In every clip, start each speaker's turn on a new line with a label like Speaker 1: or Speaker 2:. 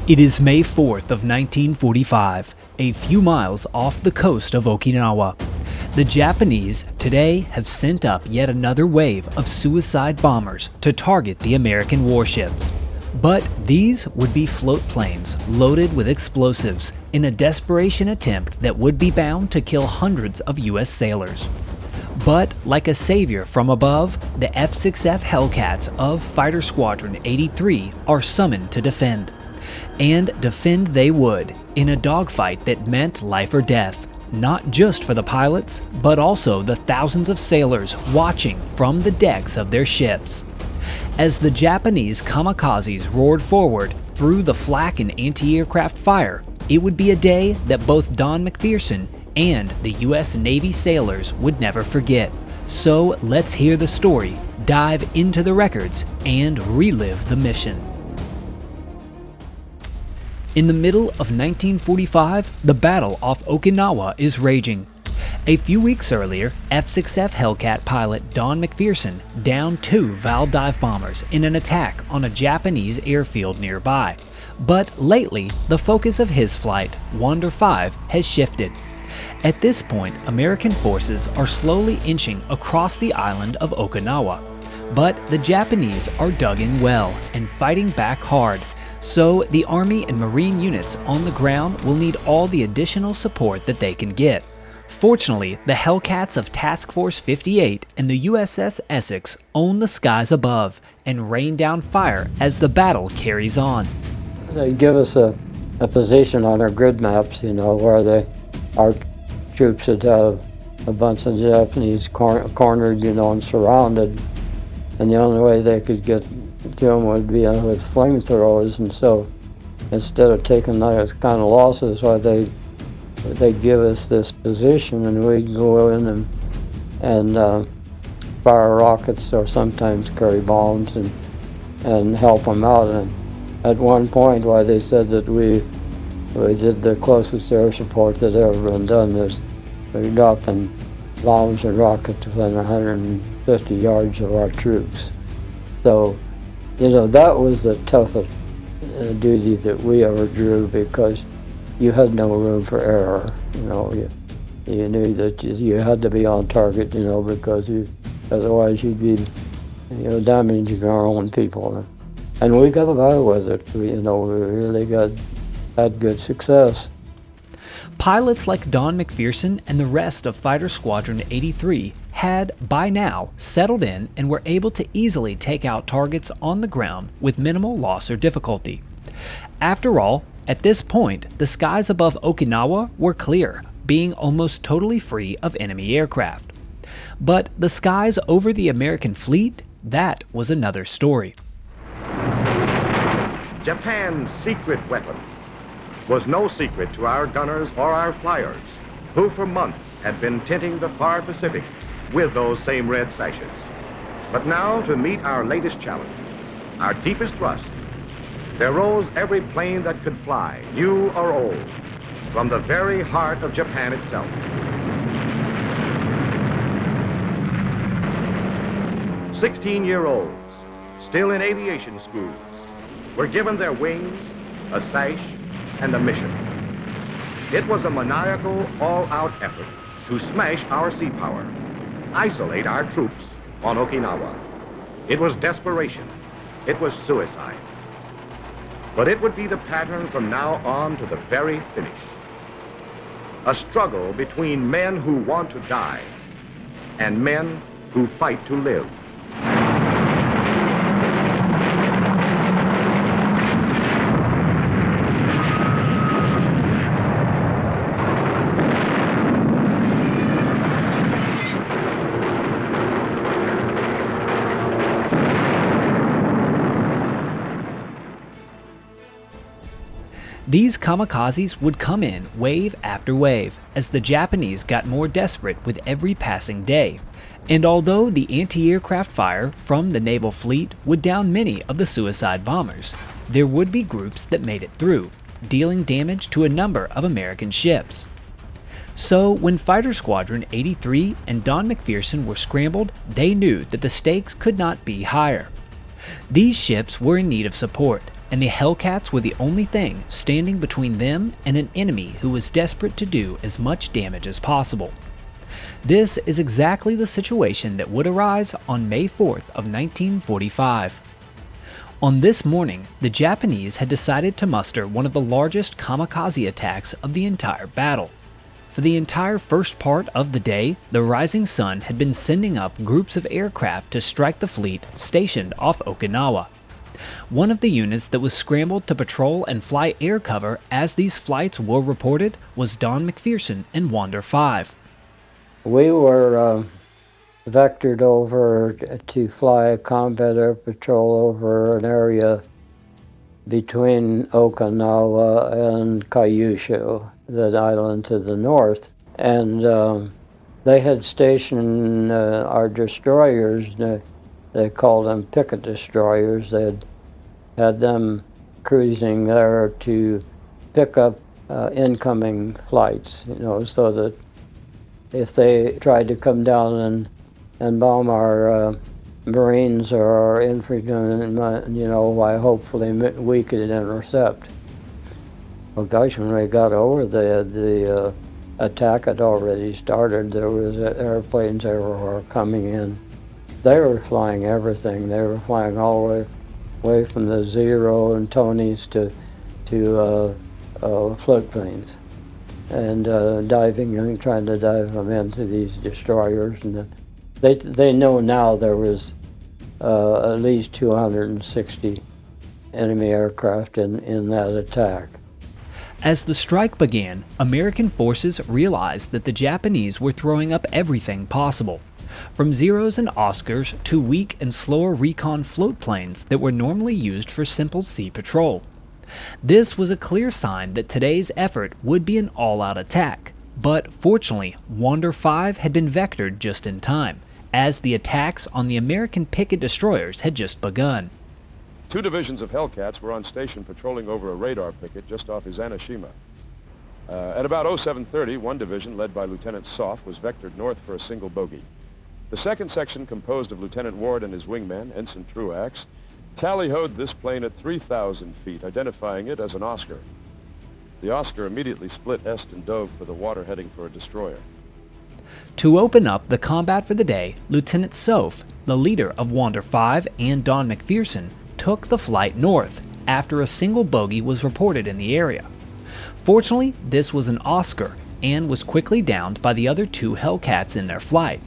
Speaker 1: It is May 4th of 1945, a few miles off the coast of Okinawa. The Japanese today have sent up yet another wave of suicide bombers to target the American warships. But these would be float planes loaded with explosives in a desperation attempt that would be bound to kill hundreds of U.S. sailors. But like a savior from above, the F6F Hellcats of Fighter Squadron 83 are summoned to defend. And defend they would, in a dogfight that meant life or death, not just for the pilots, but also the thousands of sailors watching from the decks of their ships. As the Japanese kamikazes roared forward through the flak and anti-aircraft fire, it would be a day that both Don McPherson and the U.S. Navy sailors would never forget. So let's hear the story, dive into the records, and relive the mission. In the middle of 1945, the battle off Okinawa is raging. A few weeks earlier, F6F Hellcat pilot Don McPherson downed 2 Val dive bombers in an attack on a Japanese airfield nearby. But lately, the focus of his flight, Wander 5, has shifted. At this point, American forces are slowly inching across the island of Okinawa. But the Japanese are dug in well and fighting back hard. So the Army and Marine units on the ground will need all the additional support that they can get. Fortunately, the Hellcats of Task Force 58 and the USS Essex own the skies above and rain down fire as the battle carries on.
Speaker 2: They give us a position on our grid maps, where our troops would have a bunch of Japanese cornered, and surrounded. And the only way they could get to them would be with flamethrowers. And so instead of taking those kind of losses, they'd give us this position, and we'd go in and fire rockets or sometimes carry bombs and help them out. And at one point, they said that we did the closest air support that ever been done. We dropping bombs and rockets within 150 yards of our troops. So, that was the toughest duty that we ever drew, because you had no room for error. You knew that you had to be on target, because otherwise you'd be, damaging our own people. And we got away with it. We really had good success.
Speaker 1: Pilots like Don McPherson and the rest of Fighter Squadron 83 had, by now, settled in and were able to easily take out targets on the ground with minimal loss or difficulty. After all, at this point, the skies above Okinawa were clear, being almost totally free of enemy aircraft. But the skies over the American fleet, that was another story.
Speaker 3: Japan's secret weapon was no secret to our gunners or our flyers, who for months had been tinting the far Pacific with those same red sashes. But now, to meet our latest challenge, our deepest thrust, there rose every plane that could fly, new or old, from the very heart of Japan itself. "16-year-olds, still in aviation schools, were given their wings, a sash, and a mission. It was a maniacal, all-out effort to smash our sea power, isolate our troops on Okinawa. It was desperation. It was suicide. But it would be the pattern from now on to the very finish. A struggle between men who want to die and men who fight to live.
Speaker 1: These kamikazes would come in wave after wave as the Japanese got more desperate with every passing day. And although the anti-aircraft fire from the naval fleet would down many of the suicide bombers, there would be groups that made it through, dealing damage to a number of American ships. So when Fighter Squadron 83 and Don McPherson were scrambled, they knew that the stakes could not be higher. These ships were in need of support, and the Hellcats were the only thing standing between them and an enemy who was desperate to do as much damage as possible. This is exactly the situation that would arise on May 4th of 1945. On this morning, the Japanese had decided to muster one of the largest kamikaze attacks of the entire battle. For the entire first part of the day, the Rising Sun had been sending up groups of aircraft to strike the fleet stationed off Okinawa. One of the units that was scrambled to patrol and fly air cover as these flights were reported was Don McPherson and Wander 5.
Speaker 2: We were vectored over to fly a combat air patrol over an area between Okinawa and Kyushu, the island to the north. And they had stationed our destroyers, they called them picket destroyers. They had them cruising there to pick up incoming flights, so that if they tried to come down and bomb our Marines or our infantrymen, why hopefully we could intercept. Well, gosh, when we got over the attack had already started. There was airplanes everywhere coming in. They were flying everything. They were flying all the way from the Zero and Tonys to float planes, and diving and trying to dive them into these destroyers. And they know now there was at least 260 enemy aircraft in that attack.
Speaker 1: As the strike began, American forces realized that the Japanese were throwing up everything possible, from Zeros and Oscars to weak and slower recon float planes that were normally used for simple sea patrol. This was a clear sign that today's effort would be an all-out attack, but fortunately, Wander 5 had been vectored just in time, as the attacks on the American picket destroyers had just begun.
Speaker 4: 2 divisions of Hellcats were on station patrolling over a radar picket just off Izanashima. At about 0730, one division, led by Lieutenant Soft, was vectored north for a single bogey. The second section, composed of Lieutenant Ward and his wingman, Ensign Truax, tally-hoed this plane at 3,000 feet, identifying it as an Oscar. The Oscar immediately split est and dove for the water, heading for a destroyer.
Speaker 1: To open up the combat for the day, Lieutenant Soph, the leader of Wander 5 and Don McPherson, took the flight north after a single bogey was reported in the area. Fortunately, this was an Oscar and was quickly downed by the other 2 Hellcats in their flight.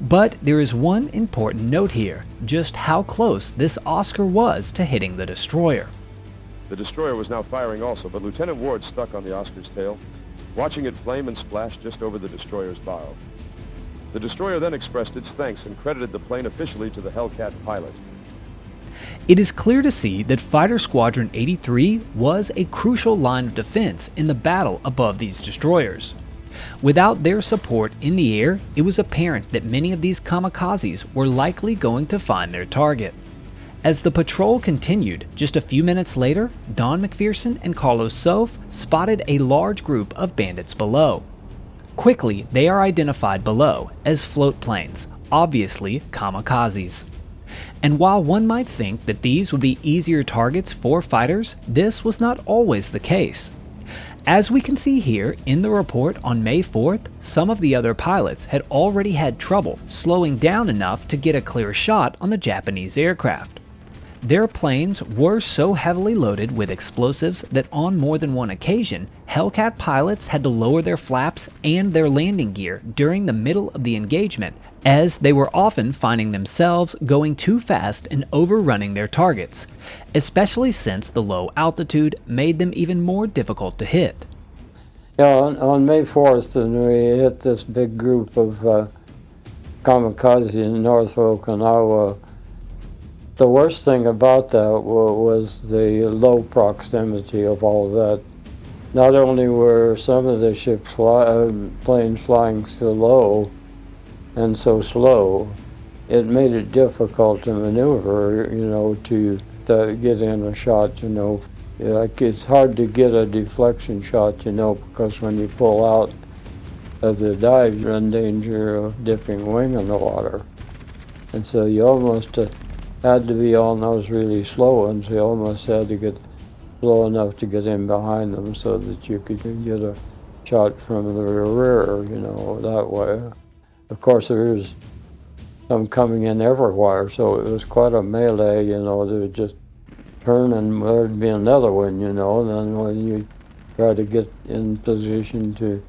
Speaker 1: But there is one important note here, just how close this Oscar was to hitting the destroyer.
Speaker 4: The destroyer was now firing also, but Lieutenant Ward stuck on the Oscar's tail, watching it flame and splash just over the destroyer's bow. The destroyer then expressed its thanks and credited the plane officially to the Hellcat pilot.
Speaker 1: It is clear to see that Fighter Squadron 83 was a crucial line of defense in the battle above these destroyers. Without their support in the air, it was apparent that many of these kamikazes were likely going to find their target. As the patrol continued, just a few minutes later, Don McPherson and Carlos Soph spotted a large group of bandits below. Quickly, they are identified below as float planes, obviously kamikazes. And while one might think that these would be easier targets for fighters, this was not always the case. As we can see here in the report on May 4th, some of the other pilots had already had trouble slowing down enough to get a clear shot on the Japanese aircraft. Their planes were so heavily loaded with explosives that on more than one occasion, Hellcat pilots had to lower their flaps and their landing gear during the middle of the engagement, as they were often finding themselves going too fast and overrunning their targets, especially since the low altitude made them even more difficult to hit.
Speaker 2: Yeah, on May 4th, we hit this big group of kamikaze in north of Okinawa. The worst thing about that was the low proximity of all that. Not only were some of the planes flying so low and so slow, it made it difficult to maneuver, to get in a shot, Like it's hard to get a deflection shot, because when you pull out of the dive, you're in danger of dipping wing in the water. And so you almost had to be on those really slow ones. You almost had to get slow enough to get in behind them so that you could get a shot from the rear, you know, that way. Of course, there was some coming in everywhere, so it was quite a melee, you know. They would just turn and there'd be another one, you know, and then when you try to get in position to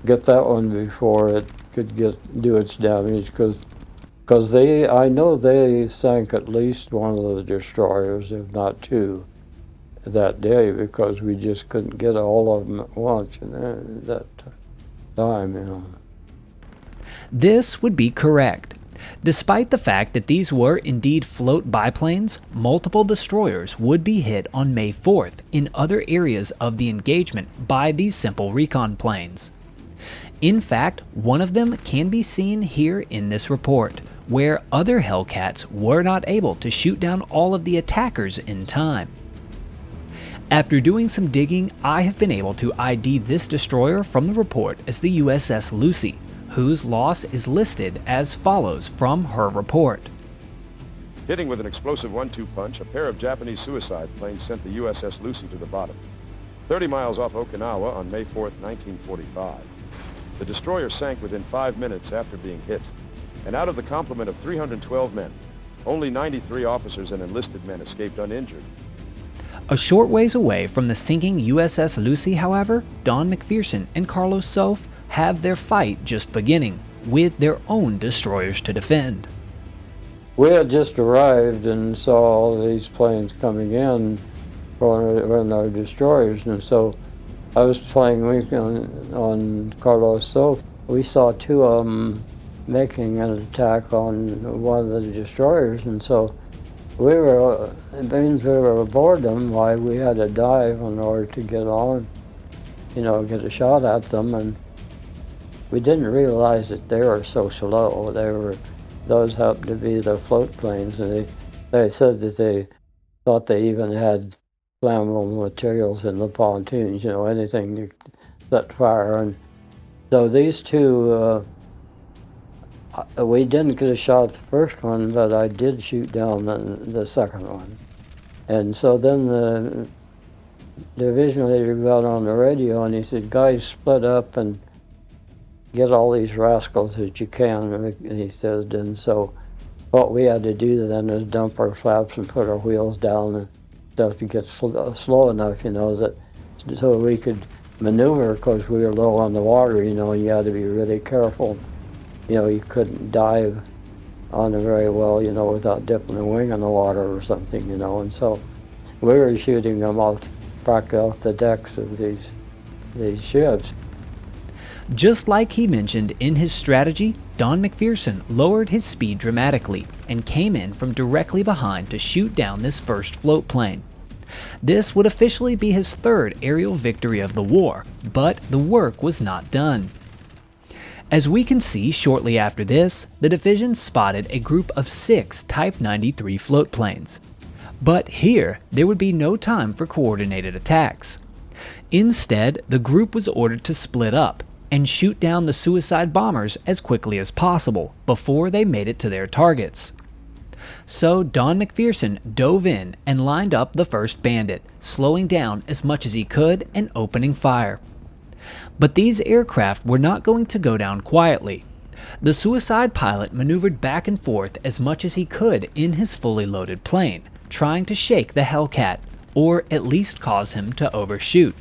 Speaker 2: get that one before it could do its damage, because I know they sank at least one of the destroyers, if not two, that day, because we just couldn't get all of them at once in that time, you know.
Speaker 1: This would be correct. Despite the fact that these were indeed float biplanes, multiple destroyers would be hit on May 4th in other areas of the engagement by these simple recon planes. In fact, one of them can be seen here in this report, where other Hellcats were not able to shoot down all of the attackers in time. After doing some digging, I have been able to ID this destroyer from the report as the USS Lucy, whose loss is listed as follows from her report.
Speaker 4: Hitting with an explosive 1-2 punch, a pair of Japanese suicide planes sent the USS Lucy to the bottom. 30 miles off Okinawa on May 4th, 1945. The destroyer sank within 5 minutes after being hit, and out of the complement of 312 men, only 93 officers and enlisted men escaped uninjured.
Speaker 1: A short ways away from the sinking USS Lucy, however, Don McPherson and Carlos Soph have their fight just beginning, with their own destroyers to defend.
Speaker 2: We had just arrived and saw all these planes coming in on our destroyers, and so I was playing weak on Carlos Soph. We saw two of them making an attack on one of the destroyers, and so it means we were aboard them. Why, we had to dive in order to get on, you know, get a shot at them, and we didn't realize that they were so slow. Those happened to be the float planes, and they said that they thought they even had flammable materials in the pontoons, you know, anything to set fire. And so these two, we didn't get a shot at the first one, but I did shoot down the second one. And so then the division leader got on the radio and he said, "Guys, split up and get all these rascals that you can," he said. And so what we had to do then is dump our flaps and put our wheels down and stuff to get slow enough, you know, that so we could maneuver, because we were low on the water, you know, and you had to be really careful. You know, you couldn't dive on it very well, you know, without dipping a wing in the water or something, you know. And so we were shooting them back off the decks of these ships.
Speaker 1: Just like he mentioned in his strategy, Don McPherson lowered his speed dramatically and came in from directly behind to shoot down this first float plane. This would officially be his third aerial victory of the war, but the work was not done. As we can see shortly after this, the division spotted a group of 6 Type 93 float planes. But here, there would be no time for coordinated attacks. Instead, the group was ordered to split up and shoot down the suicide bombers as quickly as possible before they made it to their targets. So Don McPherson dove in and lined up the first bandit, slowing down as much as he could and opening fire. But these aircraft were not going to go down quietly. The suicide pilot maneuvered back and forth as much as he could in his fully loaded plane, trying to shake the Hellcat, or at least cause him to overshoot.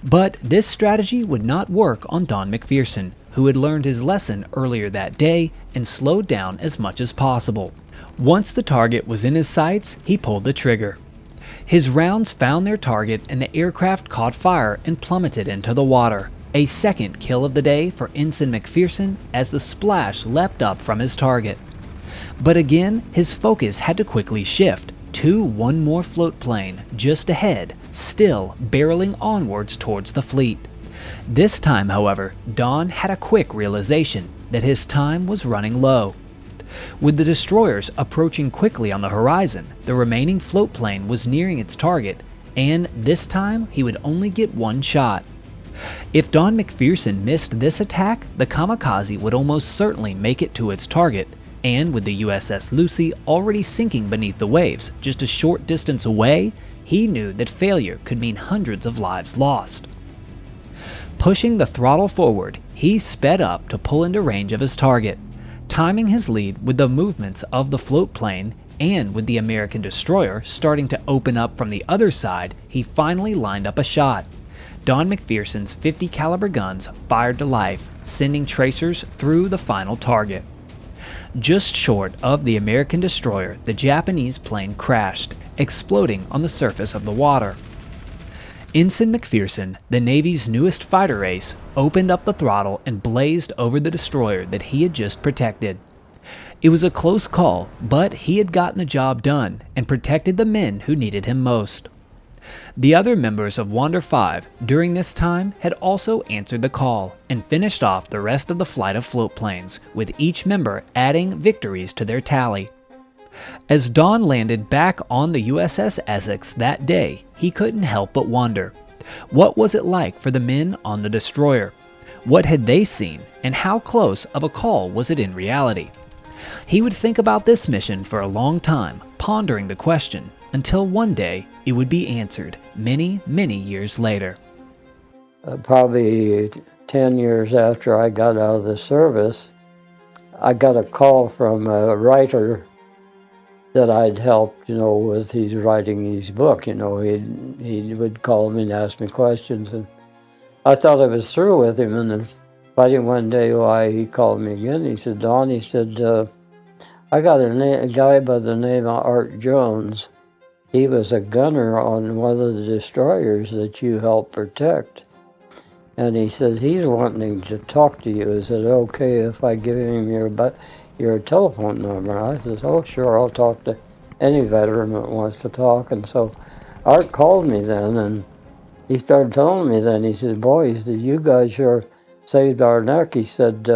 Speaker 1: But this strategy would not work on Don McPherson, who had learned his lesson earlier that day and slowed down as much as possible. Once the target was in his sights, he pulled the trigger. His rounds found their target and the aircraft caught fire and plummeted into the water. A second kill of the day for Ensign McPherson as the splash leapt up from his target. But again, his focus had to quickly shift to one more float plane just ahead, still barreling onwards towards the fleet. This time, however, Don had a quick realization that his time was running low. With the destroyers approaching quickly on the horizon, the remaining float plane was nearing its target, and this time he would only get one shot. If Don McPherson missed this attack, the Kamikaze would almost certainly make it to its target, And with the USS Lucy already sinking beneath the waves just a short distance away, he knew that failure could mean hundreds of lives lost. Pushing the throttle forward, he sped up to pull into range of his target. Timing his lead with the movements of the float plane and with the American destroyer starting to open up from the other side, he finally lined up a shot. Don McPherson's 50 caliber guns fired to life, sending tracers through the final target. Just short of the American destroyer, the Japanese plane crashed, exploding on the surface of the water. Ensign McPherson, the Navy's newest fighter ace, opened up the throttle and blazed over the destroyer that he had just protected. It was a close call, but he had gotten the job done and protected the men who needed him most. The other members of Wander 5 during this time had also answered the call and finished off the rest of the flight of float planes, with each member adding victories to their tally. As Don landed back on the USS Essex that day, he couldn't help but wonder, what was it like for the men on the destroyer? What had they seen, and how close of a call was it in reality? He would think about this mission for a long time, pondering the question, until one day it would be answered many, many years later.
Speaker 2: Probably 10 years after I got out of the service, I got a call from a writer that I'd helped, with his writing his book. He would call me and ask me questions, and I thought I was through with him. And then finally one day, he called me again. He said, "Don," he said, "I got a guy by the name of Art Jones. He was a gunner on one of the destroyers that you helped protect. And he says he's wanting to talk to you. Is it okay if I give him your telephone number?" I said, "Oh, sure, I'll talk to any veteran that wants to talk." And so Art called me then, and he started telling me then, he said, "Boy," he said, "you guys sure saved our neck." He said,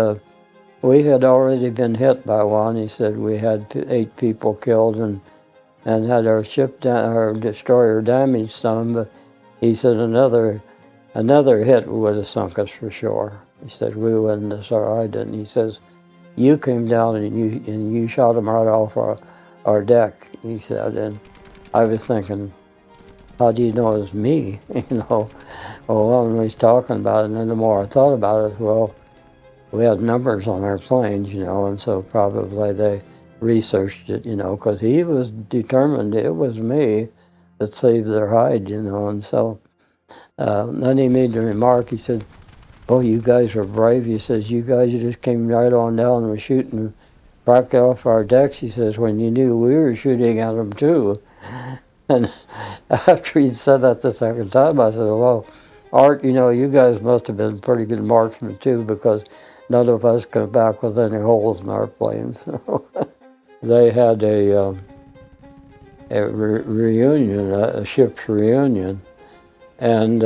Speaker 2: "We had already been hit by one." He said, "We had 8 people killed and had our our destroyer damaged some, but," he said, another hit would have sunk us for sure." He said, "We wouldn't have survived it." And he says, "You came down and you shot him right off our deck," he said. And I was thinking, how do you know it was me? Well, when he's talking about it, and then the more I thought about it, well, we had numbers on our planes, and so probably they researched it, because he was determined it was me that saved their hide, and so then he made the remark. He said, "Oh, you guys were brave." He says, "You guys just came right on down and were shooting back off our decks," he says, "when you knew we were shooting at them too." And after he said that the second time, I said, "Well, Art, you guys must have been pretty good marksmen too, because none of us come back with any holes in our planes." They had a reunion, a ship's reunion, and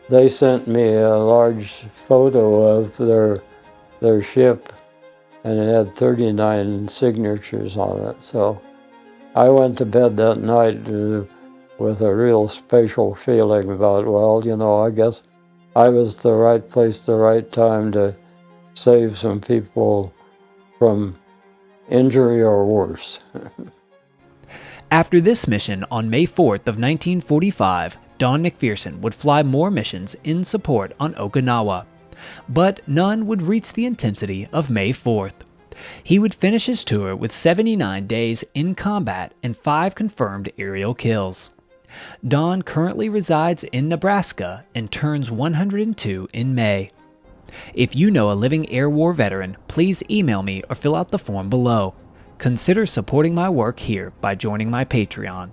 Speaker 2: they sent me a large photo of their ship, and it had 39 signatures on it. So I went to bed that night with a real special feeling about, I guess I was the right place, the right time to save some people from injury or worse.
Speaker 1: After this mission on May 4th of 1945, Don McPherson would fly more missions in support on Okinawa, but none would reach the intensity of May 4th. He would finish his tour with 79 days in combat and 5 confirmed aerial kills. Don currently resides in Nebraska and turns 102 in May. If you know a living air war veteran, please email me or fill out the form below. Consider supporting my work here by joining my Patreon.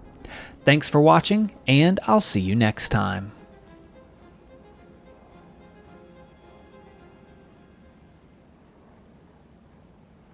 Speaker 1: Thanks for watching, and I'll see you next time.